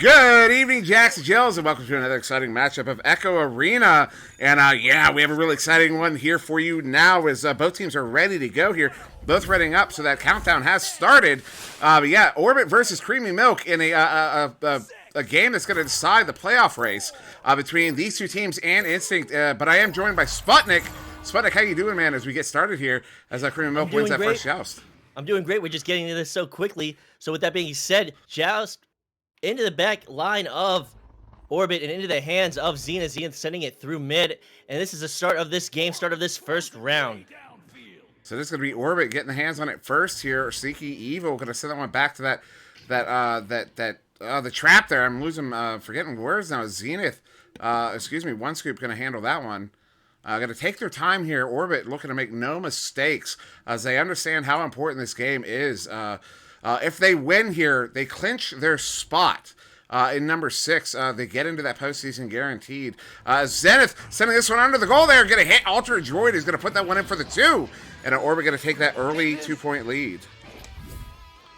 Good evening, Jacks and Jills, and welcome to another exciting matchup of Echo Arena. And yeah, we have a really exciting one here for you now as both teams are ready to go here. Both readying up, so that countdown has started. But yeah, Orbit versus Creamy Milk in a game that's going to decide the playoff race between these two teams and Instinct. But I am joined by Sputnik. Sputnik, how you doing, man, as we get started here as Creamy Milk wins that first joust? I'm doing great. We're just getting into this so quickly. So with that being said, joust into the back line of Orbit and into the hands of Zenith. Zenith sending it through mid. And this is the start of this game, start of this first round. So this is going to be Orbit getting the hands on it first here. Sneaky Evil going to send that one back to the trap there. I'm losing, forgetting words now. Zenith, One Scoop going to handle that one. Going to take their time here. Orbit looking to make no mistakes as they understand how important this game is. If they win here, they clinch their spot in number 6. They get into that postseason guaranteed. Zenith sending this one under the goal there. Going to hit Ultra Droid. Is going to put that one in for the 2. And Orbit going to take that early 2-point lead.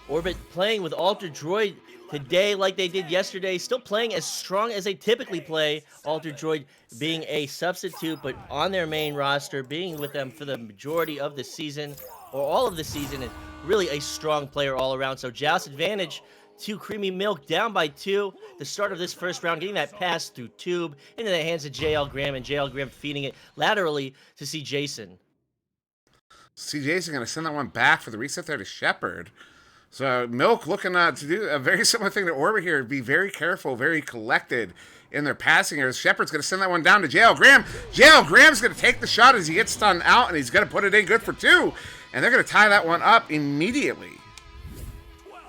Orbit playing with Ultra Droid today like they did yesterday. Still playing as strong as they typically play. Ultra Droid being a substitute, but on their main roster, being with them for the majority of the season, or all of the season, and really a strong player all around. So joust advantage to Creamy Milk, down by 2. The start of this first round, getting that pass through tube into the hands of JL Graham, and JL Graham feeding it laterally to C. Jason. C. Jason going to send that one back for the reset there to Shepard. So Milk looking to do a very similar thing to Orbit here. Be very careful, very collected in their passing areas. Shepard's going to send that one down to JL Graham. JL Graham's going to take the shot as he gets stunned out, and he's going to put it in good for 2. And they're going to tie that one up immediately. 12,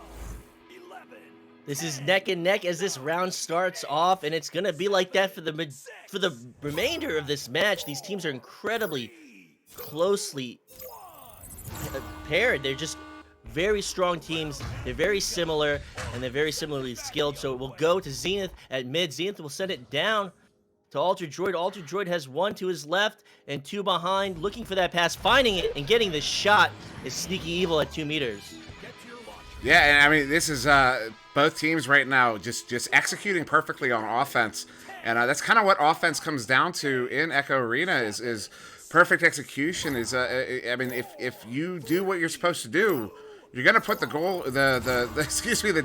11. This is neck and neck as this round starts off, and it's going to be like that for the remainder of this match. These teams are incredibly closely paired. They're just very strong teams. They're very similar, and they're very similarly skilled. So it will go to Zenith at mid. Zenith will send it down to Ultra Droid. Ultra Droid has 1 to his left and 2 behind, looking for that pass, finding it, and getting the shot is Sneaky Evil at 2 meters. Yeah, and I mean, this is both teams right now just executing perfectly on offense. And that's kind of what offense comes down to in Echo Arena is perfect execution. I mean, if you do what you're supposed to do, you're gonna put the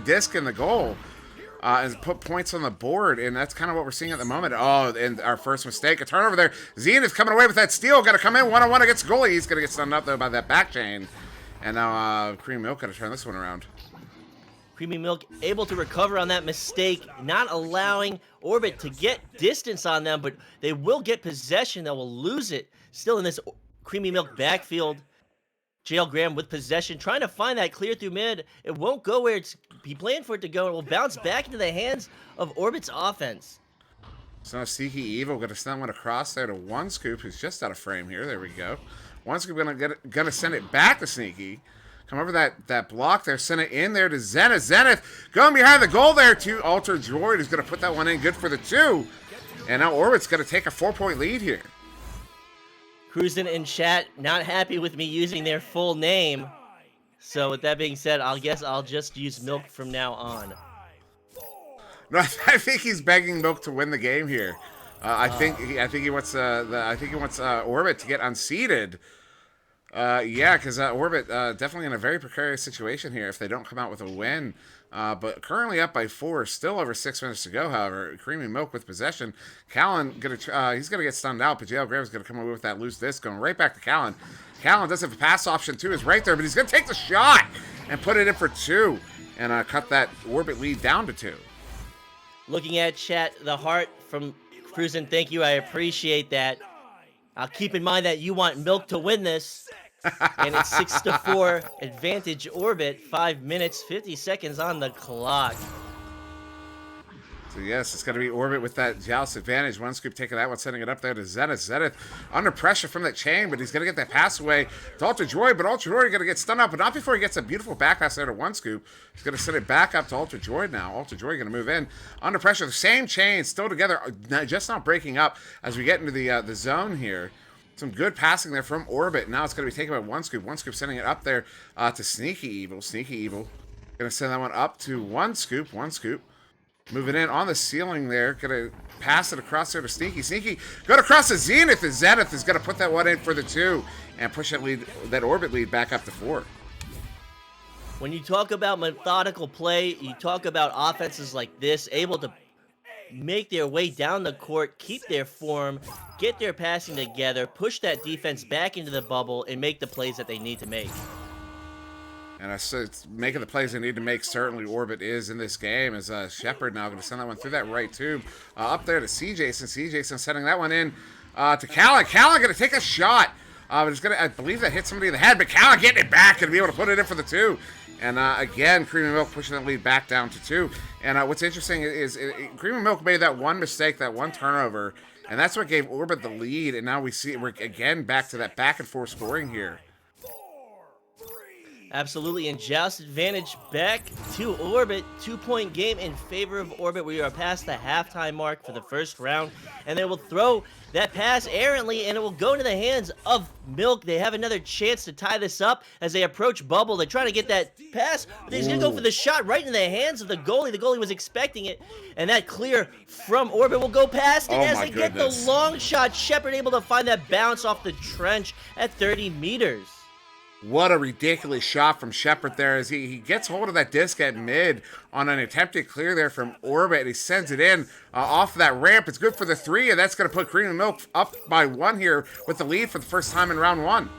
disc in the goal and put points on the board, and that's kind of what we're seeing at the moment. Oh, and our first mistake, a turnover there. Zenith coming away with that steal. Got to come in one-on-one against goalie. He's gonna get stunned up though by that back chain, and now Creamy Milk got to turn this one around. Creamy Milk able to recover on that mistake, not allowing Orbit to get distance on them, but they will get possession. They will lose it. Still in this Creamy Milk backfield. JL Graham with possession, trying to find that clear through mid. It won't go where he planned for it to go. It will bounce back into the hands of Orbit's offense. So Sneaky Evil going to send one across there to One Scoop, who's just out of frame here. There we go. One Scoop gonna send it back to Sneaky. Come over that block there, send it in there to Zenith. Zenith going behind the goal there to Ultra Droid, who's going to put that one in good for the 2. And now Orbit's going to take a 4-point lead here. Cruising in chat, not happy with me using their full name. So with that being said, I guess I'll just use Milk from now on. No, I think he's begging Milk to win the game here. I think he wants Orbit to get unseated. Yeah, because Orbit definitely in a very precarious situation here if they don't come out with a win. But currently up by 4, still over 6 minutes to go. However, Creamy Milk with possession. Callan he's gonna get stunned out, but JL Graham's gonna come away with that loose disc, going right back to Callan. Callan does have a pass option too, is right there, but he's gonna take the shot and put it in for 2, and cut that Orbit lead down to 2. Looking at chat, the heart from Cruisin', thank you, I appreciate that. I'll keep in mind that you want Milk to win this. And it's 6-4 advantage Orbit. 5 minutes, 50 seconds on the clock. So yes, it's going to be Orbit with that joust advantage. One Scoop taking that one, sending it up there to Zenith. Zenith under pressure from that chain, but he's going to get that pass away to Ultra Droid, but Ultra Droid going to get stunned up, but not before he gets a beautiful back pass there to One Scoop. He's going to send it back up to Ultra Droid now. Ultra Droid going to move in. Under pressure, the same chain, still together, just not breaking up as we get into the zone here. Some good passing there from Orbit. Now it's going to be taken by One Scoop. One Scoop sending it up there to Sneaky Evil. Sneaky Evil going to send that one up to One Scoop. One Scoop Moving in on the ceiling there. Gonna pass it across there to Sneaky. Sneaky going across to Zenith, and Zenith is gonna put that one in for the 2 and push that Orbit lead back up to 4. When you talk about methodical play, you talk about offenses like this, able to make their way down the court, keep their form, get their passing together, push that defense back into the bubble, and make the plays that they need to make. And I said it's making the plays they need to make. Certainly Orbit is in this game, as Shepard now going to send that one through that right tube. Up there to CJson. CJson sending that one in to Callan. Callan going to take a shot. But it's I believe that hit somebody in the head, but Callan getting it back and be able to put it in for the 2. And again, Creemie Milk pushing that lead back down to 2. And what's interesting is Creemie Milk made that one mistake, that one turnover, and that's what gave Orbit the lead. And now we're again back to that back and forth scoring here. Absolutely, and Joust advantage back to Orbit. 2-point game in favor of Orbit. We are past the halftime mark for the first round, and they will throw that pass errantly, and it will go into the hands of Milk. They have another chance to tie this up as they approach bubble. They're trying to get that pass, but he's going to go for the shot right into the hands of the goalie. The goalie was expecting it, and that clear from Orbit will go past it as they get the long shot. Shepard able to find that bounce off the trench at 30 meters. What a ridiculous shot from Shepard there as he gets hold of that disc at mid on an attempted clear there from Orbit. He sends it in off that ramp. It's good for the 3, and that's going to put Creemie Milk up by 1 here with the lead for the first time in round 1.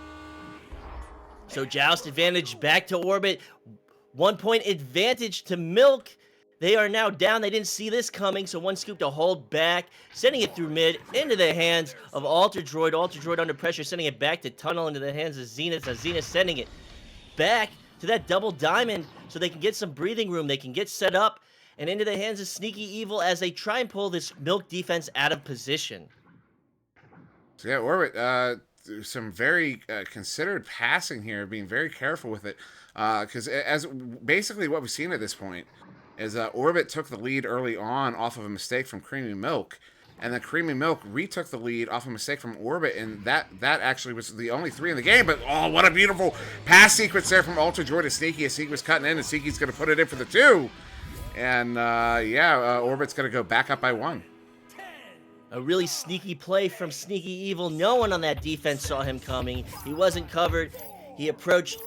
So Joust advantage back to Orbit. 1-point advantage to Milk. They are now down. They didn't see this coming, so one scoop to hold back, sending it through mid into the hands of Alter Droid. Alter Droid under pressure, sending it back to Tunnel into the hands of Zenith. As Zenith sending it back to that double diamond so they can get some breathing room. They can get set up and into the hands of Sneaky Evil as they try and pull this Milk defense out of position. So yeah, Orbit, some very considered passing here, being very careful with it, because as basically what we've seen at this point is Orbit took the lead early on off of a mistake from Creemie Milk, and then Creemie Milk retook the lead off a mistake from Orbit, and that actually was the only 3 in the game. But oh, what a beautiful pass sequence there from Ultra Joy to Sneaky as Sneaky was cutting in, and Sneaky's going to put it in for the 2. And Orbit's going to go back up by 1. A really sneaky play from Sneaky Evil. No one on that defense saw him coming. He wasn't covered. He approached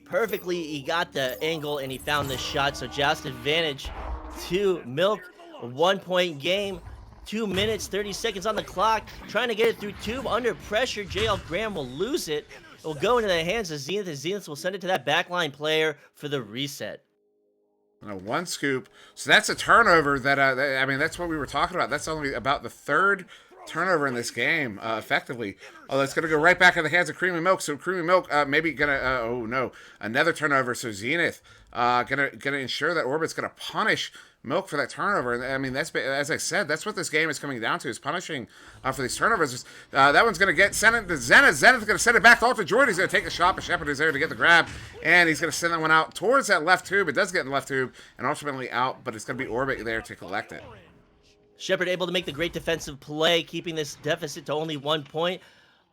perfectly. He got the angle and he found the shot. So Joust advantage to Milk. A 1-point game. 2 minutes, 30 seconds on the clock. Trying to get it through tube under pressure. JL Graham will lose it. It will go into the hands of Zenith, and Zenith will send it to that backline player for the reset. 1 scoop. So that's a turnover that, I mean, that's what we were talking about. That's only about the 3rd turnover in this game, effectively. Oh, it's going to go right back in the hands of Creemie Milk. So Creemie Milk maybe going to, oh no, another turnover. So Zenith going to ensure that Orbit's going to punish Milk for that turnover. And I mean, that's, as I said, that's what this game is coming down to, is punishing for these turnovers. That one's going to get sent it to Zenith. Zenith's going to send it back to Ultra Jordan. He's going to take the shot, but Shepard is there to get the grab, and he's going to send that one out towards that left tube. It does get in the left tube, and ultimately out, but it's going to be Orbit there to collect it. Shepard able to make the great defensive play, keeping this deficit to only 1 point.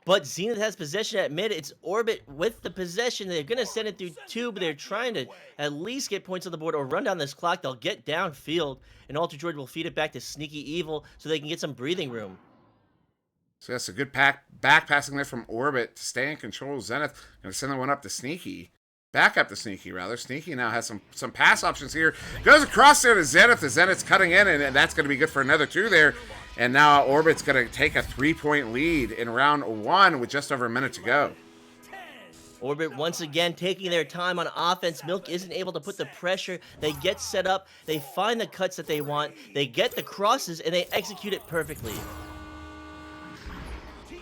But Zenith has possession at mid. It's Orbit with the possession. They're going to send it through tube. They're trying to at least get points on the board or run down this clock. They'll get downfield, and Ultra Droid will feed it back to Sneaky Evil so they can get some breathing room. So that's a good back passing there from Orbit to stay in control. Zenith going to send that one up to Sneaky. Back up to Sneaky, rather. Sneaky now has some pass options here. Goes across there to Zenith. The Zenith's cutting in, and that's going to be good for another 2 there. And now Orbit's going to take a 3-point lead in round 1 with just over a minute to go. Orbit once again taking their time on offense. Milk isn't able to put the pressure. They get set up. They find the cuts that they want. They get the crosses, and they execute it perfectly.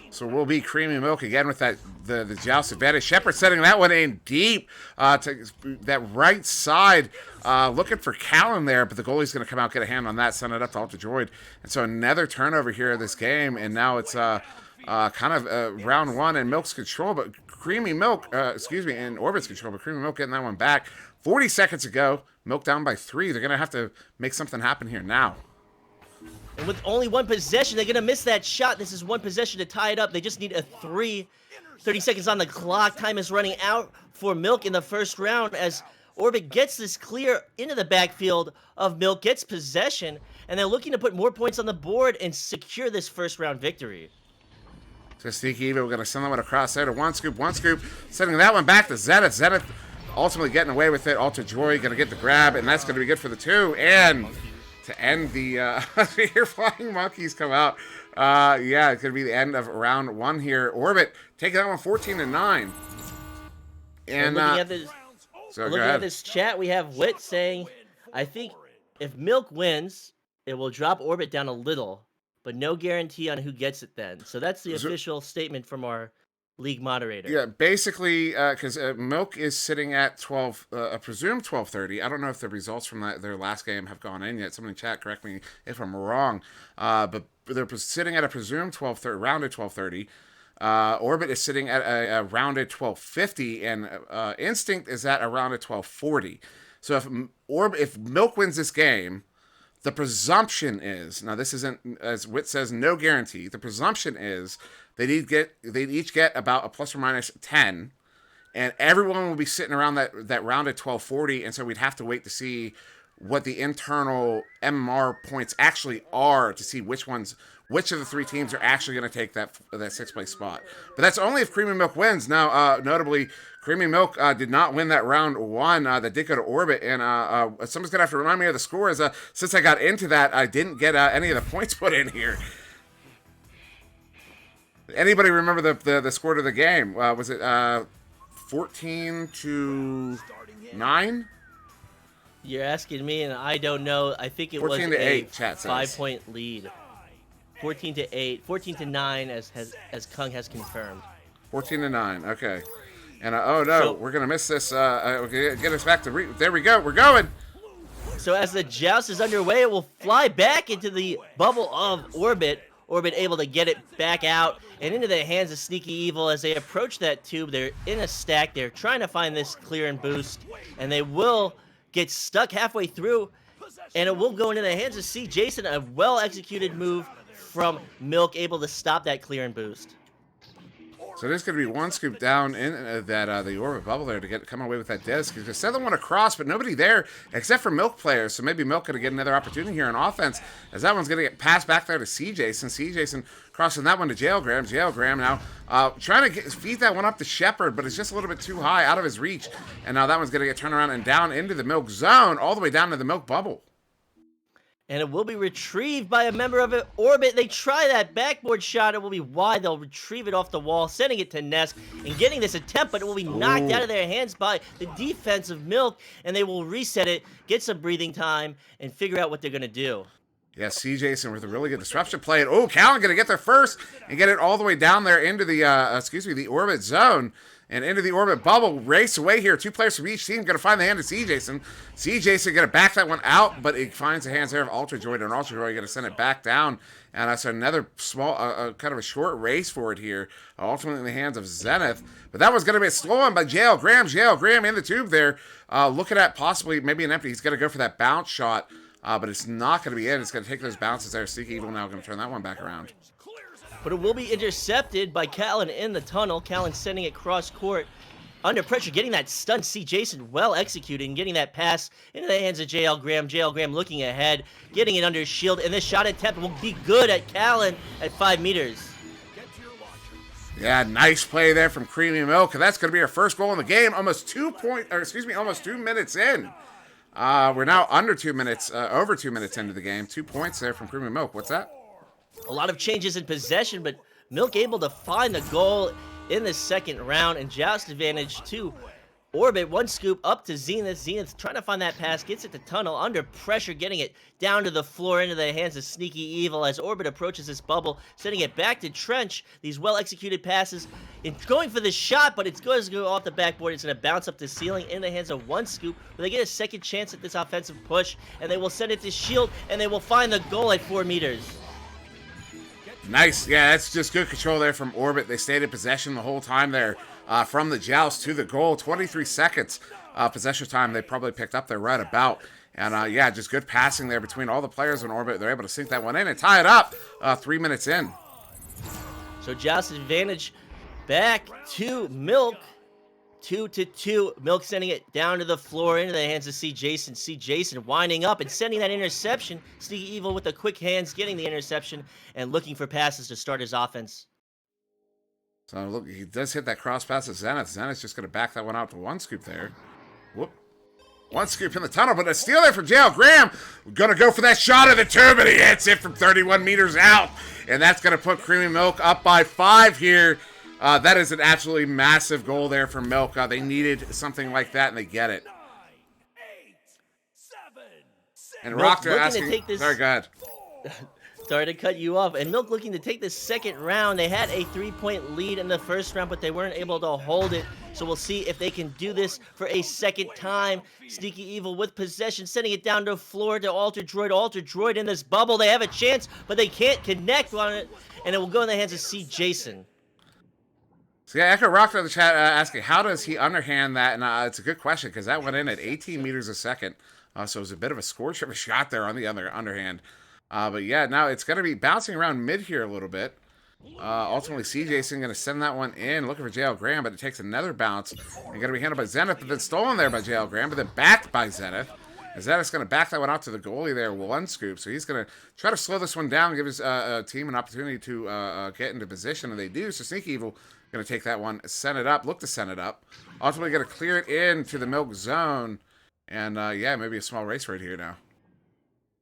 So we'll be Creemie Milk again with the Joust advantage. Shepard setting that one in deep to that right side, looking for Callan there, but the goalie's going to come out, get a hand on that, send it up to Ultra Droid. And so another turnover here in this game, and now it's kind of round 1 in Milk's control, but Creemie Milk, in Orbit's control, but Creemie Milk getting that one back. 40 seconds ago, Milk down by 3. They're going to have to make something happen here now. And with only 1 possession, they're going to miss that shot. This is 1 possession to tie it up. They just need a 3. 30 seconds on the clock. Time is running out for Milk in the first round as Orbit gets this clear into the backfield of Milk, gets possession, and they're looking to put more points on the board and secure this first round victory. So Sneaky Evil, we're going to send that one across there to One Scoop, sending that one back to Zenith. Zenith ultimately getting away with it. Ultra Joy going to get the grab, and that's going to be good for the 2. And to end the, here Flying Monkeys come out. Yeah, it's going to be the end of round 1 here. Orbit taking that one 14-9. And looking at this, so looking at this chat, we have Wit saying, I think if Milk wins, it will drop Orbit down a little, but no guarantee on who gets it then. So that's the official statement from our league moderator. Yeah, basically, because Milk is sitting at 12, a presumed 12:30. I don't know if the results from their last game have gone in yet. Someone in chat, correct me if I'm wrong. But they're sitting at a presumed 12:30, rounded 12:30. Orbit is sitting at a rounded 12:50, and Instinct is at a rounded 12:40. So if Milk wins this game, the presumption is, now this isn't, as Wit says, no guarantee. The presumption is they'd each get about a plus or minus 10, and everyone will be sitting around that rounded 12:40, and so we'd have to wait to see what the internal MMR points actually are to see which of the 3 teams are actually going to take that 6th place spot. But that's only if Creemie Milk wins. Now, notably, Creemie Milk did not win that round 1. That did go to Orbit, and someone's going to have to remind me of the scores. Since I got into that, I didn't get any of the points put in here. Anybody remember the score to the game? Was it 14-9? You're asking me, and I don't know. I think it was 14-8, chat says. 5-point lead. 14-8, 14-9, as Kung has confirmed. 14-9. Okay. And oh no, so, we're gonna miss this. Get us back to there we go. We're going. So as the joust is underway, it will fly back into the bubble of Orbit. Orbit able to get it back out and into the hands of Sneaky Evil as they approach that tube. They're in a stack. They're trying to find this clear and boost, and they will get stuck halfway through, and it will go into the hands of C. Jason. A well-executed move from Milk, able to stop that clear and boost. So there's going to be One Scoop down in the Orbit bubble there to come away with that disc. He's going to send the one across, but nobody there except for Milk players. So maybe Milk could get another opportunity here on offense, as that one's going to get passed back there to C. Jason. C. Jason crossing that one to Jailgram. Jailgram now trying to feed that one up to Shepard, but it's just a little bit too high, out of his reach. And now that one's going to get turned around and down into the Milk zone, all the way down to the Milk bubble. And it will be retrieved by a member of Orbit. They try that backboard shot. It will be wide. They'll retrieve it off the wall, sending it to Ness and getting this attempt, but it will be knocked out of their hands by the defense of Milk, and they will reset it, get some breathing time, and figure out what they're going to do. Yeah, C. Jason with a really good disruption play. And, Callan going to get there first and get it all the way down there into the Orbit zone. And into the Orbit bubble, race away here. 2 players from each team going to find the hand of C. Jason. C. Jason going to back that one out, but it finds the hands there of Ultra Joy, and Ultra Joy going to send it back down. And that's another small, kind of a short race for it here, ultimately in the hands of Zenith. But that was going to be stolen by Jailgram. Jailgram in the tube there, looking at possibly maybe an empty. He's going to go for that bounce shot, but it's not going to be in. It's going to take those bounces there. Sneaky Evil now going to turn that one back around. But it will be intercepted by Callan in the tunnel. Callan sending it cross court. Under pressure, getting that stun. C. Jason well executed and getting that pass into the hands of Jailgram. Jailgram looking ahead, getting it under his shield. And this shot attempt will be good at Callan at 5 meters. Yeah, nice play there from Creemie Milk. And that's going to be our first goal in the game. Almost 2 minutes in. We're now under 2 minutes, over 2 minutes into the game. 2 points there from Creemie Milk. What's that? A lot of changes in possession, but Milk able to find the goal in the second round, and joust advantage to Orbit. One scoop up to Zenith. Zenith trying to find that pass, gets it to Tunnel, under pressure, getting it down to the floor into the hands of Sneaky Evil as Orbit approaches this bubble, sending it back to Trench. These well-executed passes, and going for the shot, but it's going to go off the backboard. It's going to bounce up the ceiling in the hands of One Scoop, where they get a second chance at this offensive push, and they will send it to Shield, and they will find the goal at 4 meters. Nice. Yeah, that's just good control there from Orbit. They stayed in possession the whole time there from the joust to the goal. 23 seconds possession time they probably picked up there right about. And, yeah, just good passing there between all the players in Orbit. They're able to sink that one in and tie it up 3 minutes in. So joust advantage back to Milk. 2-2. Milk sending it down to the floor into the hands of C. Jason. C. Jason winding up and sending that interception. Sneaky Evil with the quick hands getting the interception and looking for passes to start his offense. So look, he does hit that cross pass to Zenith. Zenith's just going to back that one out to one scoop there. Whoop. One scoop in the tunnel, but a steal there from JL Graham. Going to go for that shot of the two, but he hits it from 31 meters out. And that's going to put Creamy Milk up by 5 here. That is an absolutely massive goal there for Milk. They needed something like that, and they get it. 9, 8, 7, 6. And Milk Rockter looking to asking... take this- Sorry, go ahead. Sorry to cut you off. And Milk looking to take the second round. They had a 3-point lead in the first round, but they weren't able to hold it. So we'll see if they can do this for a second time. Sneaky Evil with possession, sending it down to floor to Alter Droid. Alter Droid in this bubble. They have a chance, but they can't connect on it. And it will go in the hands of C. Jason. So yeah, Echo Rockter in the chat asking, how does he underhand that? And it's a good question, because that went in at 18 meters a second. So it was a bit of a scorcher of a shot there on the underhand. But yeah, now it's going to be bouncing around mid here a little bit. Ultimately, C. Jason going to send that one in, looking for JL Graham, but it takes another bounce. And going to be handled by Zenith, but then stolen there by JL Graham, but then backed by Zenith. And Zenith's going to back that one out to the goalie there, one scoop. So he's going to try to slow this one down and give his team an opportunity to get into position, and they do. So Sneaky Evil going to take that one, send it up, look to send it up. Ultimately going to clear it into the Milk zone. And yeah, maybe a small race right here now.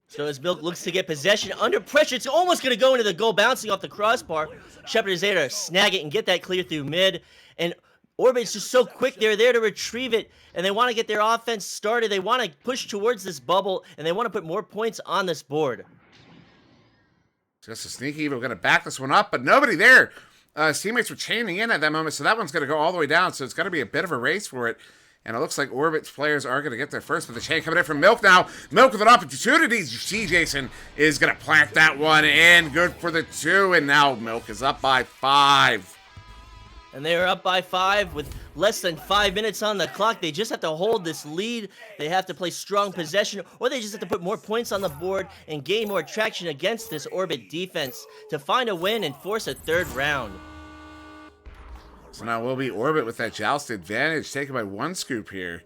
So as Milk looks to get possession under pressure, it's almost going to go into the goal, bouncing off the crossbar. Shepard is there to snag it and get that clear through mid. And Orbit's just so quick. They're there to retrieve it, and they want to get their offense started. They want to push towards this bubble, and they want to put more points on this board. Just a Sneaky Evil going to back this one up, but nobody there. His teammates were chaining in at that moment, so that one's going to go all the way down. So it's going to be a bit of a race for it. And it looks like Orbit's players are going to get there first, but the chain coming in from Milk now. Milk with an opportunity. C. Jason is going to plant that one in. Good for the 2, and now Milk is up by 5. And they are up by 5 with less than 5 minutes on the clock. They just have to hold this lead. They have to play strong possession, or they just have to put more points on the board and gain more traction against this Orbit defense to find a win and force a third round. So now we'll be Orbit with that joust advantage taken by one scoop here.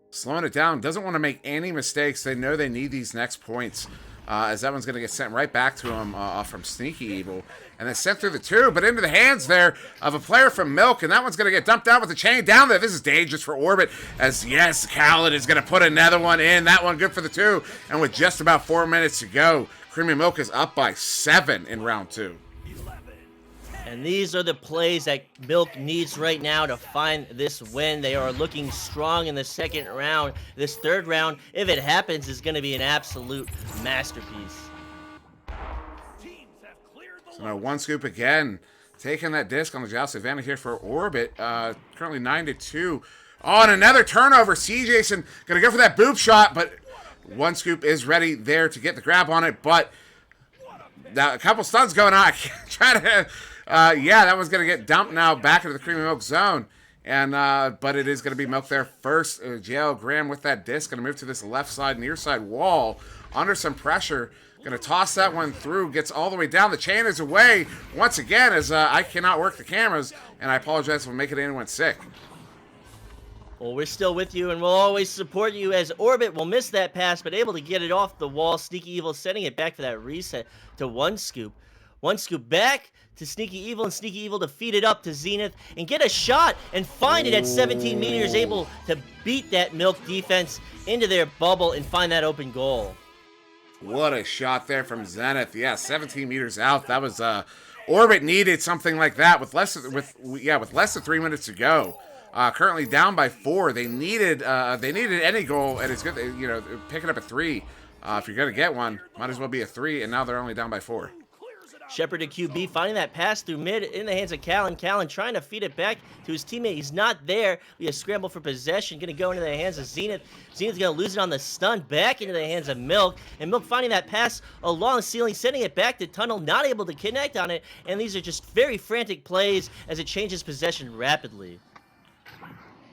Slowing it down. Doesn't want to make any mistakes. They know they need these next points. As that one's going to get sent right back to him from Sneaky Evil. And then sent through the 2, but into the hands there of a player from Milk. And that one's going to get dumped out with the chain down there. This is dangerous for Orbit. As, yes, Khaled is going to put another one in. That one good for the 2. And with just about 4 minutes to go, Creamy Milk is up by 7 in round 2. And these are the plays that Milk needs right now to find this win. They are looking strong in the second round. This third round, if it happens, is going to be an absolute masterpiece. So now one scoop again. Taking that disc on the joust advantage here for Orbit. Currently 9-2. Oh, and another turnover. C. Jason going to go for that boop shot, but one scoop is ready there to get the grab on it. But now a couple stuns going on. Trying to... yeah, that one's going to get dumped now back into the Creamy Milk zone. And but it is going to be Milk there first. JL Graham with that disc. Going to move to this left side, near side wall. Under some pressure. Going to toss that one through. Gets all the way down. The chain is away. Once again, as I cannot work the cameras. And I apologize for making anyone sick. Well, we're still with you, and we'll always support you as Orbit will miss that pass, but able to get it off the wall. Sneaky Evil sending it back for that reset to one scoop. One scoop back to Sneaky Evil, and Sneaky Evil to feed it up to Zenith and get a shot and find it at 17 meters, able to beat that Milk defense into their bubble and find that open goal. What a shot there from Zenith. Yeah, 17 meters out. That was Orbit needed something like that with less than 3 minutes to go. Currently down by 4. They needed any goal, and it's good. Picking up a 3. If you're gonna get one, might as well be a 3. And now they're only down by 4. Shepard to QB, finding that pass through mid in the hands of Callan. Callan trying to feed it back to his teammate. He's not there. We a scramble for possession. Going to go into the hands of Zenith. Zenith's going to lose it on the stun. Back into the hands of Milk. And Milk finding that pass along the ceiling, sending it back to Tunnel. Not able to connect on it. And these are just very frantic plays as it changes possession rapidly.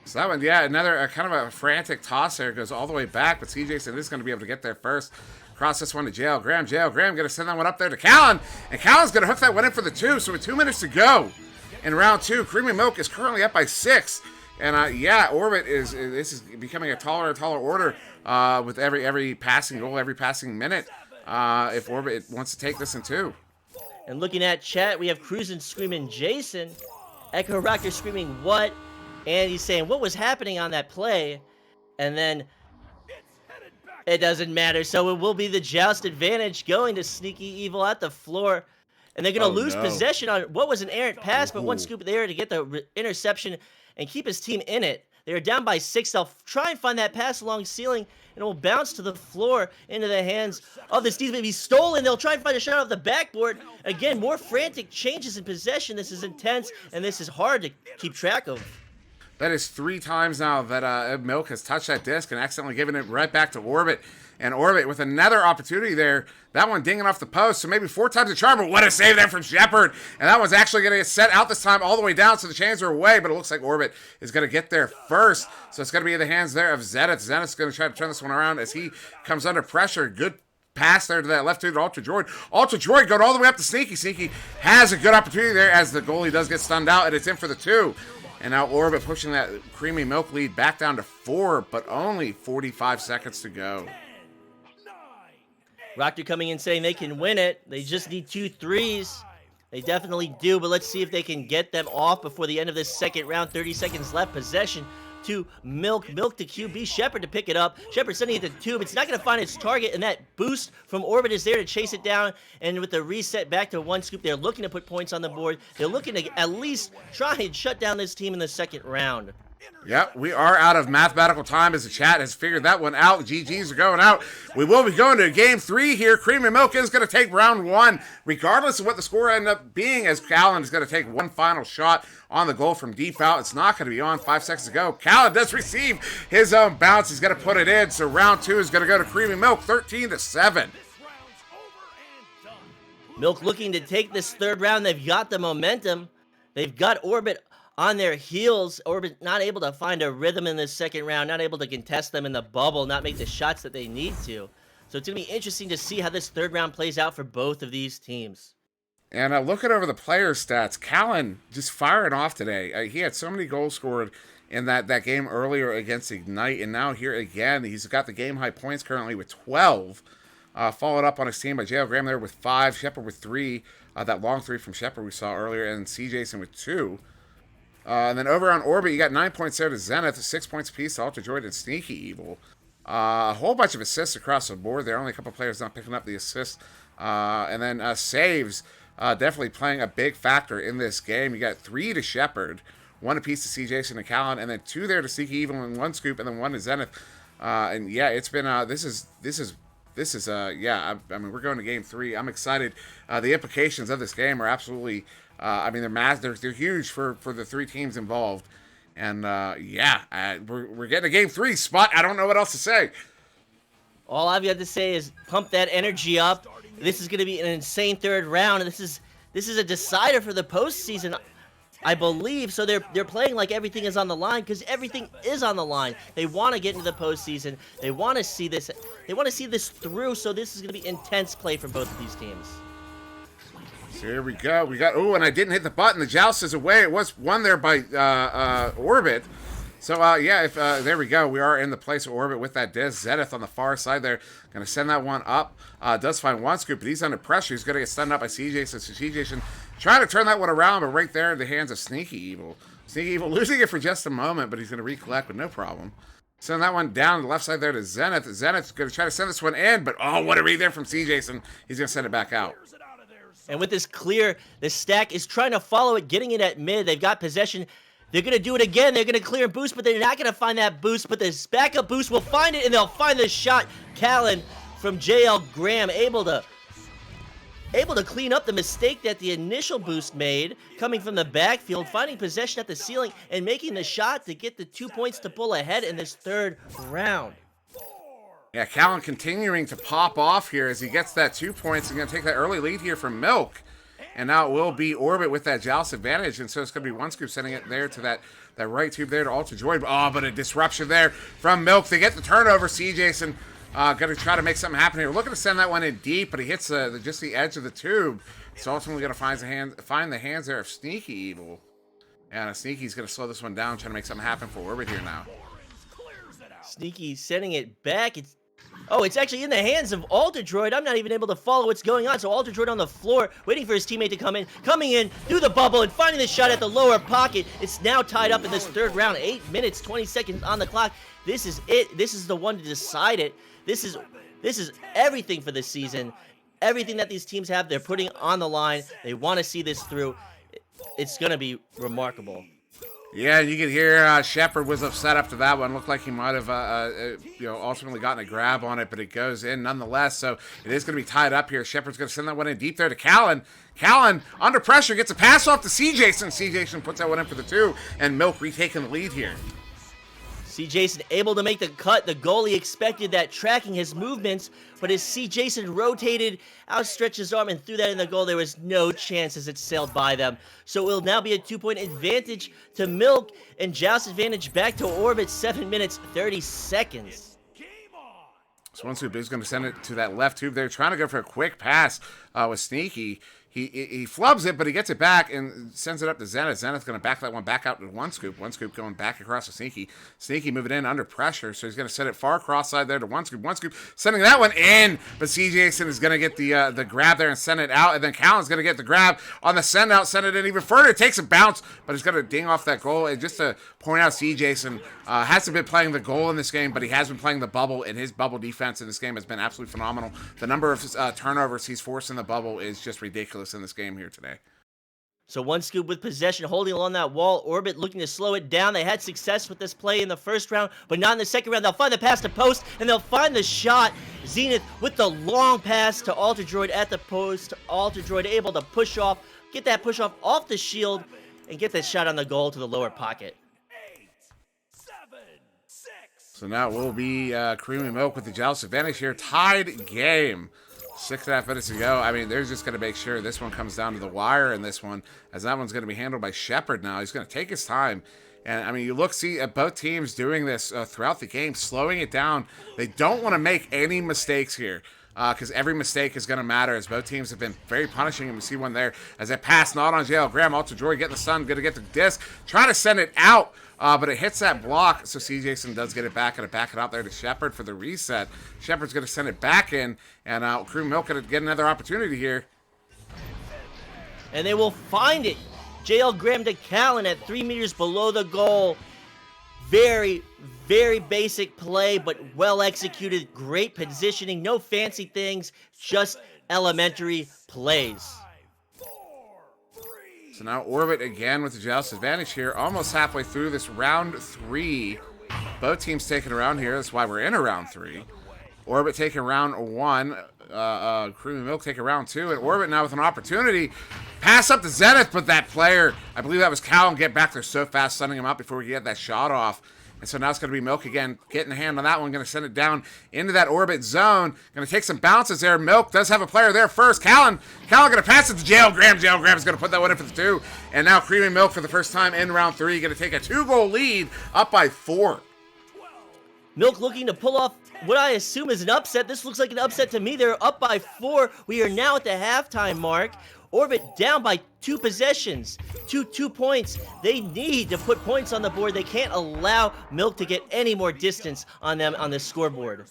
So that one, yeah, another kind of a frantic toss there. Goes all the way back. But C. Jason is going to be able to get there first. Cross this one to JL Graham. JL Graham going to send that one up there to Callan. And Callan's going to hook that one in for the 2. So with 2 minutes to go in round 2, Creamy Milk is currently up by 6. And yeah, Orbit this is becoming a taller and taller order with every passing goal, every passing minute. If Orbit wants to take this in two. And looking at chat, we have Cruisin screaming Jason, Echo Rocker screaming what, and he's saying what was happening on that play, and then it doesn't matter. So it will be the Joust advantage going to Sneaky Evil at the floor. And they're going to lose possession on what was an errant pass, but one scoop there to get the interception and keep his team in it. They're down by 6. They'll try and find that pass along ceiling, and it will bounce to the floor into the hands of the Steeds. Maybe stolen. They'll try and find a shot off the backboard. Again, more frantic changes in possession. This is intense, and this is hard to keep track of. That is 3 times now that Milk has touched that disc and accidentally given it right back to Orbit. And Orbit with another opportunity there. That one dinging off the post, so maybe 4 times the charm, but what a save there from Shepard. And that one's actually going to get set out this time all the way down, so the chains are away, but it looks like Orbit is going to get there first. So it's going to be in the hands there of Zenith. Zenith's going to try to turn this one around as he comes under pressure. Good pass there to that left-handed Ultra Droid. Ultra Droid going all the way up to Sneaky. Sneaky has a good opportunity there as the goalie does get stunned out, and it's in for the 2. And now Orbit pushing that Creamy Milk lead back down to 4, but only 45 seconds to go. Rocker coming in saying they can win it. They just need 2 threes. They definitely do, but let's see if they can get them off before the end of this second round. 30 seconds left. Possession to Milk. Milk to QB. Shepard to pick it up. Shepard sending it to Tube. It's not going to find its target, and that boost from Orbit is there to chase it down. And with the reset back to 1 scoop, they're looking to put points on the board. They're looking to at least try and shut down this team in the second round. Yep, we are out of mathematical time as the chat has figured that one out. GGs are going out. We will be going to game 3 here. Cream and Milk is going to take round 1, regardless of what the score ended up being, as Callan is going to take one final shot on the goal from deep out. It's not going to be on. 5 seconds to go. Callan does receive his own bounce. He's going to put it in. So round 2 is going to go to Cream and Milk, 13-7. Milk looking to take this third round. They've got the momentum. They've got Orbit on their heels. Orbit not able to find a rhythm in this second round, not able to contest them in the bubble, not make the shots that they need to. So it's going to be interesting to see how this third round plays out for both of these teams. And looking over the player stats, Callan just firing off today. He had so many goals scored in that game earlier against Ignite, and now here again, he's got the game high points currently with 12. Followed up on his team by J.L. Graham there with 5, Shepard with 3, that long 3 from Shepard we saw earlier, and C. Jason with 2. And then over on Orbit, you got 9 points there to Zenith, 6 points apiece to Ultra Droid and Sneaky Evil. A whole bunch of assists across the board there. Only a couple players not picking up the assists. And then saves, definitely playing a big factor in this game. You got 3 to Shepard, 1 apiece to C. Jason and Callan, and then 2 there to Sneaky Evil and 1 scoop, and then 1 to Zenith. And yeah, it's been this is yeah. I mean, we're going to game 3. I'm excited. The implications of this game are absolutely. I mean, they're huge for the 3 teams involved, and yeah, we're getting a game 3 spot. I don't know what else to say. All I've got to say is pump that energy up. This is going to be an insane third round, and this is a decider for the postseason, I believe. So they're playing like everything is on the line, because everything is on the line. They want to get into the postseason. They want to see this. They want to see this through. So this is going to be intense play from both of these teams. So here we go. We got, and I didn't hit the button. The Joust is away. It was won there by Orbit. So, yeah, there we go. We are in the place of Orbit with that disc. Zenith on the far side there. Going to send that one up. Does find 1 scoop, but he's under pressure. He's going to get stunned up by CJ. So CJ trying to turn that one around, but right there in the hands of Sneaky Evil. Sneaky Evil losing it for just a moment, but he's going to recollect with no problem. Send that one down the left side there to Zenith. Zenith's going to try to send this one in, but what a read there from CJ. He's going to send it back out. And with this clear, the stack is trying to follow it, getting it at mid. They've got possession. They're going to do it again. They're going to clear and boost, but they're not going to find that boost. But this backup boost will find it, and they'll find the shot. Callan from JL Graham able to clean up the mistake that the initial boost made, coming from the backfield, finding possession at the ceiling, and making the shot to get the 2 points to pull ahead in this third round. Yeah, Callan continuing to pop off here as he gets that 2 points. He's going to take that early lead here from Milk. And now it will be Orbit with that Joust advantage. And so it's going to be 1 scoop sending it there to that right tube there to Ultra Droid. But a disruption there from Milk. They get the turnover. C. Jason going to try to make something happen here. Looking to send that one in deep, but he hits just the edge of the tube. So ultimately going to find the hands there of Sneaky Evil. And Sneaky's going to slow this one down, trying to make something happen for Orbit here now. Sneaky sending it back. It's actually in the hands of Alter Droid. I'm not even able to follow what's going on. So Alter Droid on the floor, waiting for his teammate to come in. Coming in through the bubble and finding the shot at the lower pocket. It's now tied up in this third round. 8 minutes, 20 seconds on the clock. This is it. This is the one to decide it. This is everything for this season. Everything that these teams have, they're putting on the line. They want to see this through. It's going to be remarkable. Yeah, you can hear Shepard was upset after that one. Looked like he might have, ultimately gotten a grab on it, but it goes in nonetheless. So it is going to be tied up here. Shepard's going to send that one in deep there to Callan. Callan, under pressure, gets a pass off to C-Jason. C-Jason puts that one in for the 2, and Milk retaking the lead here. C-Jason able to make the cut. The goalie expected that, tracking his movements, but as C-Jason rotated, outstretched his arm, and threw that in the goal, there was no chance as it sailed by them. So it will now be a 2-point advantage to Milk, and Joust advantage back to Orbit, 7 minutes, 30 seconds. So one scoop is going to send it to that left tube there, trying to go for a quick pass with Sneaky. He flubs it, but he gets it back and sends it up to Zenith. Zenith's going to back that one back out to one scoop. One scoop going back across to Sneaky. Sneaky moving in under pressure, so he's going to send it far cross side there to one scoop. One scoop sending that one in, but C-Jason is going to get the grab there and send it out, and then Callan's going to get the grab on the send out, send it in even further. It takes a bounce, but he's going to ding off that goal. And just to point out, C-Jason hasn't been playing the goal in this game, but he has been playing the bubble, and his bubble defense in this game has been absolutely phenomenal. The number of turnovers he's forced in the bubble is just ridiculous in this game here today. So one scoop with possession, holding along that wall. Orbit looking to slow it down. They had success with this play in the first round, but not in the second round. They'll find the pass to post, and they'll find the shot. Zenith with the long pass to Alter Droid at the post. Alter Droid able to push off, get that push off the shield, and get that shot on the goal to the lower pocket. So now it will be Creemie Milk with the Joust advantage here. Tied game. 6.5 minutes to go. I mean, they're just going to make sure this one comes down to the wire in this one, as that one's going to be handled by Shepard now. He's going to take his time. And, I mean, you see at both teams doing this throughout the game, slowing it down. They don't want to make any mistakes here, because every mistake is going to matter, as both teams have been very punishing. And we see one there as they pass not on jail. Graham, Alter Droid getting the stun, going to get the disc, trying to send it out. But it hits that block, so C-Jason does get it back, and back it out there to Shepard for the reset. Shepard's going to send it back in, and Creemie Milk going to get another opportunity here. And they will find it. JL Graham to Callan at 3 meters below the goal. Very, very basic play, but well executed. Great positioning. No fancy things, just elementary plays. So now Orbit again with the Joust advantage here, almost halfway through this round 3. Both teams taking a round here. That's why we're in a round 3. Orbit taking round 1. Creemie Milk taking round 2. And Orbit now with an opportunity. Pass up to Zenith, but that player, I believe that was Callan, get back there so fast, sending him out before we get that shot off. And so now it's going to be Milk again, getting a hand on that one, going to send it down into that Orbit zone. Going to take some bounces there. Milk does have a player there first. Callan going to pass it to JL Graham. JL Graham's going to put that one in for the 2. And now Creemie Milk for the first time in round 3, going to take a 2-goal lead, up by 4. Milk looking to pull off what I assume is an upset. This looks like an upset to me. They're up by 4. We are now at the halftime mark. Orbit down by 2 possessions, 2 points. They need to put points on the board. They can't allow Milk to get any more distance on them on the scoreboard.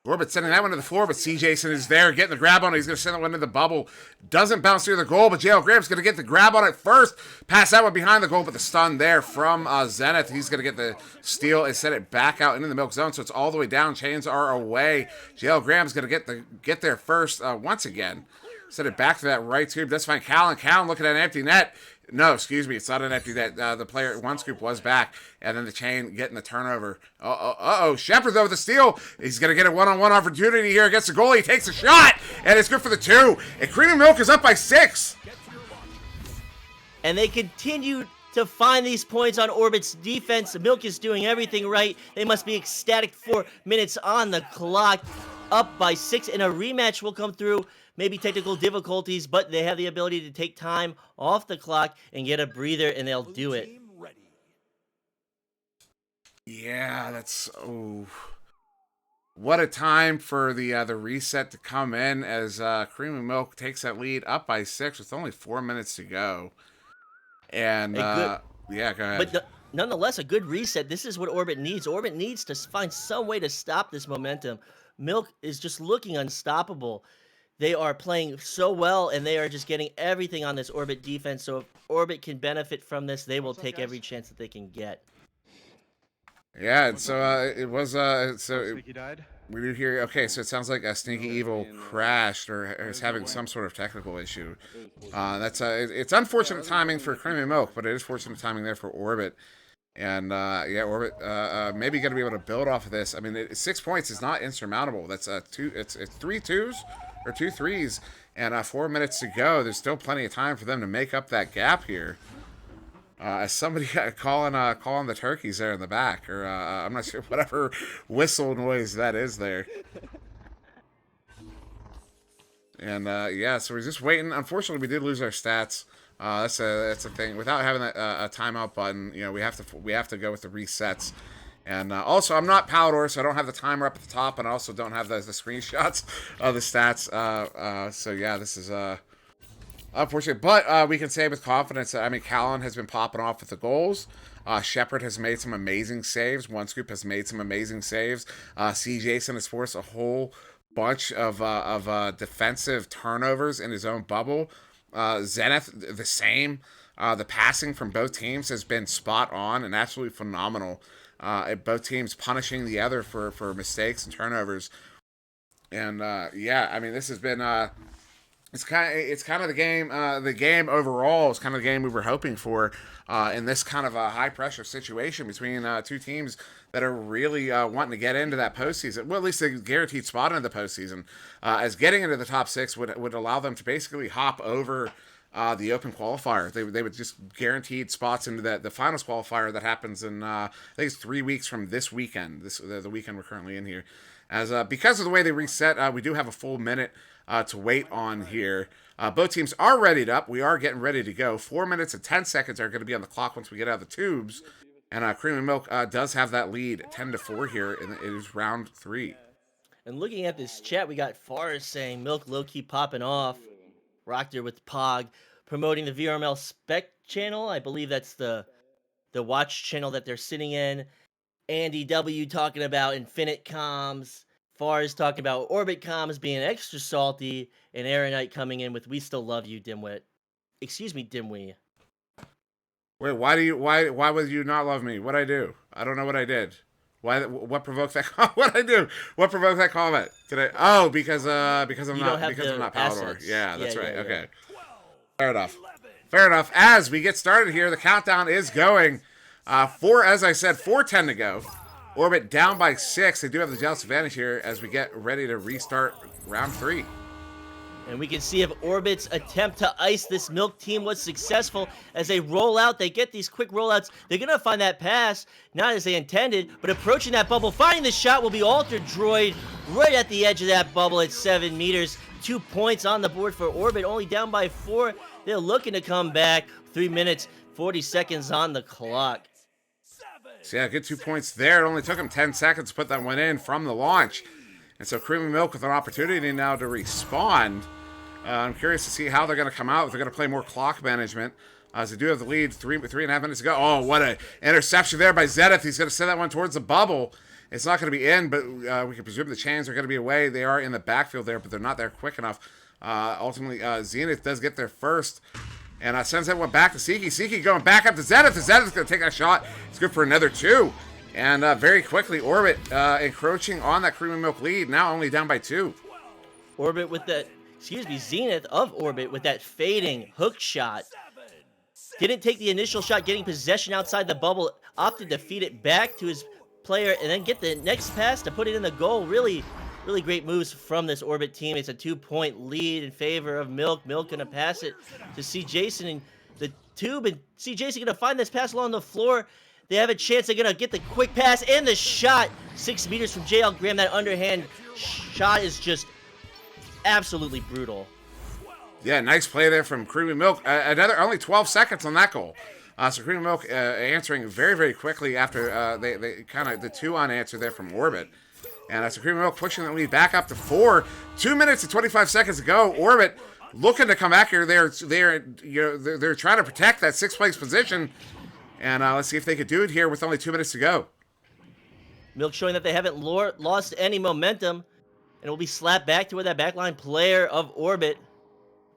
Orbit sending that one to the floor, but C-Jason is there getting the grab on it. He's going to send that one to the bubble. Doesn't bounce through the goal, but JL Graham's going to get the grab on it first. Pass that one behind the goal, but the stun there from Zenith. He's going to get the steal and send it back out into the Milk zone, so it's all the way down. Chains are away. JL Graham's going to get there first once again. Send it back to that right tube. That's fine. Callan looking at an empty net. No, excuse me. It's not an empty net. The player at one scoop was back. And then the chain getting the turnover. Shepard, though, with the steal. He's going to get a one-on-one opportunity here against the goalie. He takes a shot. And it's good for the 2. And Creemie Milk is up by 6. And they continue to find these points on Orbit's defense. Milk is doing everything right. They must be ecstatic. 4 minutes on the clock. Up by 6. And a rematch will come through. Maybe technical difficulties, but they have the ability to take time off the clock and get a breather, and they'll do it. Yeah, that's... Oh. What a time for the reset to come in, as Creemie Milk takes that lead up by 6 with only 4 minutes to go. And Yeah, go ahead. But nonetheless, a good reset. This is what Orbit needs. Orbit needs to find some way to stop this momentum. Milk is just looking unstoppable. They are playing so well, and they are just getting everything on this Orbit defense. So if Orbit can benefit from this, they will take every chance that they can get. Yeah, and so it was Sneaky died. we do hear. Okay, so it sounds like a Sneaky Evil crashed or is having some sort of technical issue. That's it's unfortunate timing for Creamy Milk, but it is fortunate timing there for Orbit. And yeah, Orbit maybe going to be able to build off of this. I mean, 6 points is not insurmountable. That's it's 3 twos or 2 threes, and 4 minutes to go. There's still plenty of time for them to make up that gap here. As somebody calling the turkeys there in the back, or I'm not sure, whatever whistle noise that is there. And yeah, so we're just waiting. Unfortunately, we did lose our stats. That's a thing. Without having a timeout button, you know, we have to go with the resets. And also, I'm not Palador, so I don't have the timer up at the top, and I also don't have the screenshots of the stats. So yeah, this is unfortunate, but we can say with confidence that, I mean, Callan has been popping off with the goals. Shepard has made some amazing saves. One Scoop has made some amazing saves. C. Jason has forced a whole bunch of defensive turnovers in his own bubble. Zenith, the same. The passing from both teams has been spot on and absolutely phenomenal. Both teams punishing the other for mistakes and turnovers. And yeah, I mean, this has been it's kind of the game overall is kind of the game we were hoping for in this kind of a high pressure situation between two teams that are really wanting to get into that postseason. Well, at least a guaranteed spot in the postseason, as getting into the top 6 would allow them to basically hop over the open qualifier. They would just guaranteed spots into the finals qualifier that happens in I think it's 3 weeks from this weekend. The weekend we're currently in here. As because of the way they reset, we do have a full minute to wait on here. Both teams are readied up. We are getting ready to go. 4 minutes and 10 seconds are going to be on the clock once we get out of the tubes. And Cream and Milk does have that lead 10-4 here. And it is round 3. And looking at this chat, we got Forrest saying Milk low-key popping off. Rockter with Pog promoting the VRML spec channel. I believe that's the watch channel that they're sitting in. Andy W talking about Infinite Comms. Fars talking about Orbit Comms being extra salty. And Aaronite coming in with We Still Love You, Dimwit. Excuse me, Dimwee. Wait, why would you not love me? What'd I do? I don't know what I did. What provoked that? What'd I do? What provoked that comment? Did I? Oh, because I'm not Palador. Yeah, that's right. Okay. Fair enough. Fair enough. As we get started here, the countdown is going. As I said, 4:10 to go. Orbit down by 6. They do have the jealous advantage here as we get ready to restart round 3. And we can see if Orbit's attempt to ice this Milk team was successful. As they roll out, they get these quick rollouts. They're going to find that pass, not as they intended, but approaching that bubble. Finding the shot will be Altered Droid right at the edge of that bubble at 7 meters. 2 points on the board for Orbit, only down by 4. They're looking to come back. 3 minutes, 40 seconds on the clock. So yeah, good 2 points there. It only took them 10 seconds to put that one in from the launch. And so Creamy Milk with an opportunity now to respond. I'm curious to see how they're going to come out. If they're going to play more clock management. As they do have the lead, 3.5 minutes to go. Oh, what an interception there by Zenith. He's going to send that one towards the bubble. It's not going to be in, but we can presume the chains are going to be away. They are in the backfield there, but they're not there quick enough. Ultimately, Zenith does get there first. And sends that one back to Siki. Siki going back up to Zenith. Zenith's going to take that shot. It's good for another 2. And very quickly, Orbit encroaching on that Creamy Milk lead. Now only down by 2. Orbit with that, Zenith of Orbit with that fading hook shot. Didn't take the initial shot, getting possession outside the bubble. Opted to feed it back to his player and then get the next pass to put it in the goal. Really great moves from this Orbit team. It's a 2-point lead in favor of Milk. Milk gonna pass it to C. Jason in the tube, and C. Jason gonna find this pass along the floor. They have a chance. They're gonna get the quick pass and the shot. 6 meters from JL Graham. That underhand shot is just absolutely brutal. Yeah, nice play there from Creamy Milk. Another only 12 seconds on that goal. So Creamy Milk answering very, very quickly after they kind of the 2 unanswered there from Orbit. And so Creamy Milk pushing the lead back up to 4. 2 minutes and 25 seconds to go. Orbit looking to come back here. They're trying to protect that 6th place position. And let's see if they could do it here with only 2 minutes to go. Milk showing that they haven't lost any momentum, and it will be slapped back to where that backline player of Orbit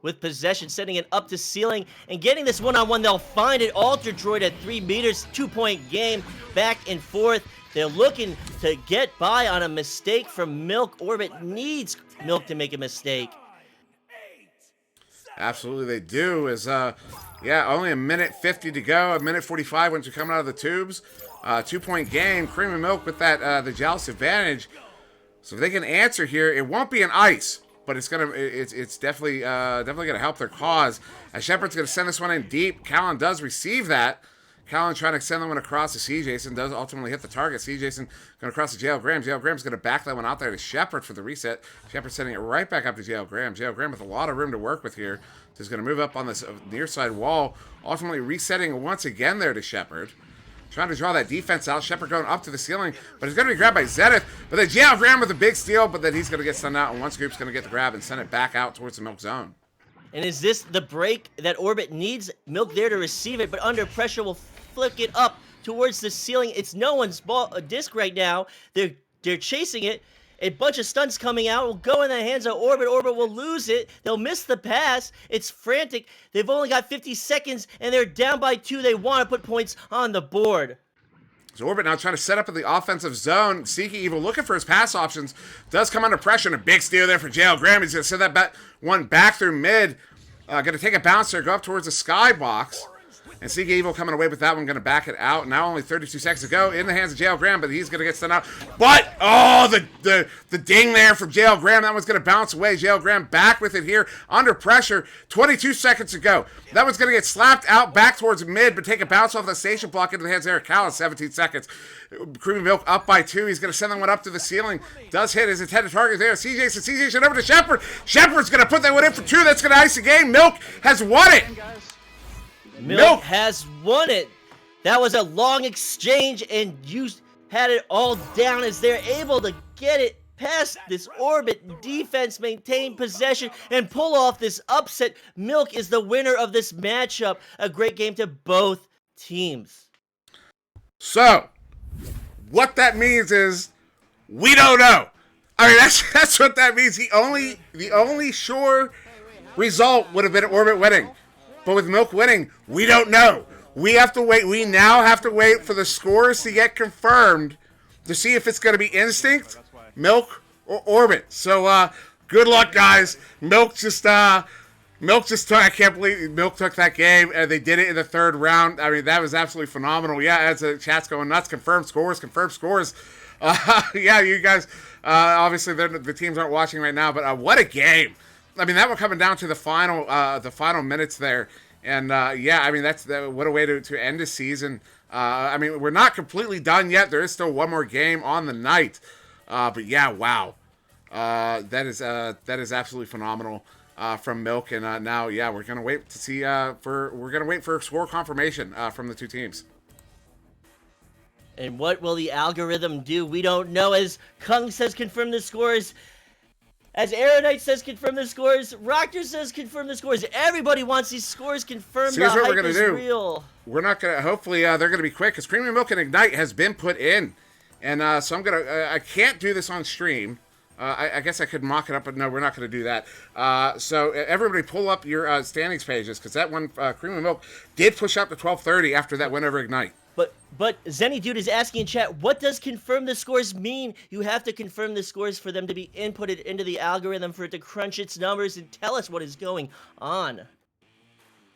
with possession, sending it up to ceiling and getting this one-on-one. They'll find it. Alter Droid at 3 meters, 2-point game, back and forth. They're looking to get by on a mistake from Milk. Orbit needs Milk to make a mistake. Absolutely, they do. Yeah, only a minute 50 to go. A minute 45 once you're coming out of the tubes. 2-point game. Creemie Milk with that the Joust advantage. So if they can answer here, it won't be an ice, but it's definitely gonna help their cause. As Shepard's gonna send this one in deep. Callan does receive that. Callan trying to send that one across to C. Jason, does ultimately hit the target. C. Jason going across to JL Graham. JL Graham's going to back that one out there to Shepard for the reset. Shepard sending it right back up to JL Graham. JL Graham with a lot of room to work with here. So he's going to move up on this near side wall, ultimately resetting once again there to Shepard. Trying to draw that defense out. Shepard going up to the ceiling, but he's going to be grabbed by Zenith. But then JL Graham with a big steal, but then he's going to get stunned out, and one scoop's going to get the grab and send it back out towards the Milk zone. And is this the break that Orbit needs? Milk there to receive it, but under pressure will flick it up towards the ceiling. It's no one's disc right now. They're chasing it. A bunch of stunts coming out will go in the hands of Orbit. Orbit will lose it. They'll miss the pass. It's frantic. They've only got 50 seconds, and they're down by 2. They want to put points on the board. So Orbit now trying to set up in the offensive zone. Seeking Evil looking for his pass options. Does come under pressure, and a big steal there for JL Graham. He's going to send that one back through mid. Going to take a bouncer, go up towards the skybox. And Seeking Evil coming away with that one, going to back it out. Now only 32 seconds to go in the hands of JL Graham, but he's going to get sent out. But, oh, the ding there from JL Graham. That one's going to bounce away. JL Graham back with it here under pressure. 22 seconds to go. That one's going to get slapped out back towards mid, but take a bounce off the station block into the hands of Eric Callan. 17 seconds. Creemie Milk up by 2. He's going to send that one up to the ceiling. Does hit his intended target there. CJ over to Shepard. Shepard's going to put that one in for 2. That's going to ice the game. Milk has won it. Milk has won it. That was a long exchange, and you had it all down as they're able to get it past this Orbit defense, maintain possession, and pull off this upset. Milk is the winner of this matchup. A great game to both teams. So, what that means is we don't know. I mean, that's what that means. The only sure result would have been Orbit winning. But with Milk winning, we don't know. We have to wait. We now have to wait for the scores to get confirmed to see if it's going to be Instinct, Milk, or Orbit. So, good luck, guys. Milk just took, I can't believe Milk took that game, and they did it in the 3rd round. I mean, that was absolutely phenomenal. Yeah, as the chat's going nuts, confirmed scores. Yeah, you guys, obviously the teams aren't watching right now, but what a game. I mean, that one coming down to the final minutes there, and yeah, I mean what a way to end the season. I mean, we're not completely done yet. There is still one more game on the night, but yeah, wow, that is absolutely phenomenal from Milk, and now yeah, we're gonna wait to see we're gonna wait for score confirmation from the two teams. And what will the algorithm do? We don't know. As Kung says, confirm the scores. As Aeronite says, confirm the scores. Rocker says, confirm the scores. Everybody wants these scores confirmed. So here's the what we're hype gonna is do. Real. We're not gonna. Hopefully, they're gonna be quick because Creemie Milk and Ignite has been put in, and so I'm gonna. I can't do this on stream. I guess I could mock it up, but no, we're not gonna do that. So everybody, pull up your standings pages because that one, Creemie Milk, did push up to 12:30 after that win over Ignite. But Zenny Dude is asking in chat, what does confirm the scores mean? You have to confirm the scores for them to be inputted into the algorithm for it to crunch its numbers and tell us what is going on.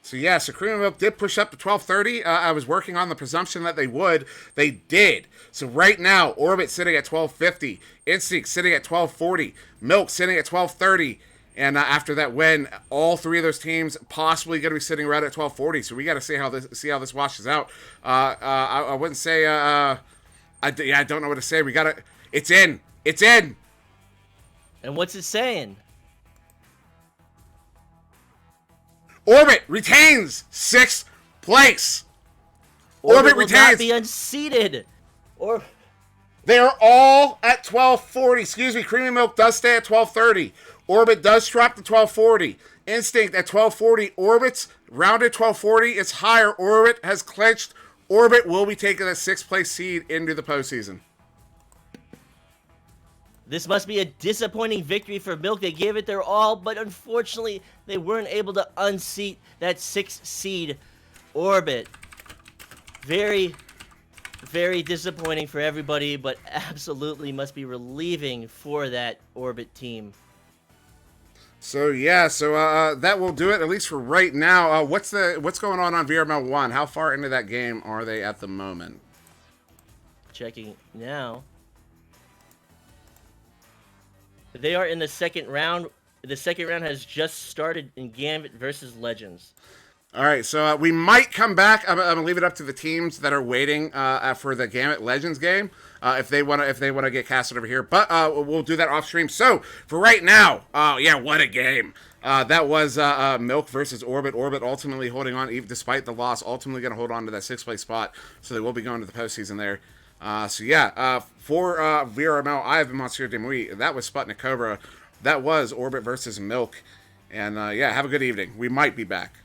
So yeah, so Creemie Milk did push up to 12:30. I was working on the presumption that they would. They did. So right now, Orbit sitting at 12:50, Instinct sitting at 12:40, Milk sitting at 12:30. And after that win, all 3 of those teams possibly going to be sitting right at 12:40. So we got to see how this washes out. I wouldn't say. I don't know what to say. We got to. It's in. It's in. And what's it saying? Orbit retains 6th place. Orbit will retains. not be unseated. Or they are all at 12:40. Excuse me. Creemie Milk does stay at 12:30. Orbit does drop to 12:40. Instinct at 12:40. Orbit's rounded 12:40. It's higher. Orbit has clinched Orbit will be taking a 6th place seed into the postseason. This must be a disappointing victory for Milk. They gave it their all, but unfortunately, they weren't able to unseat that 6th seed Orbit. Very, very disappointing for everybody, but absolutely must be relieving for that Orbit team. So yeah, that will do it, at least for right now. What's going on VRML 1? How far into that game are they at the moment? Checking now. They are in the second round. The second round has just started in Gambit versus Legends. All right, so we might come back. I'm gonna leave it up to the teams that are waiting for the Gambit Legends game if they wanna get casted over here. But we'll do that off stream. So for right now, yeah, what a game! That was Milk versus Orbit. Orbit ultimately holding on, even despite the loss, ultimately going to hold on to that 6th place spot. So they will be going to the postseason there. So yeah, for VRML, I have been SirDimwi. That was SputnikKobra. That was Orbit versus Milk. And yeah, have a good evening. We might be back.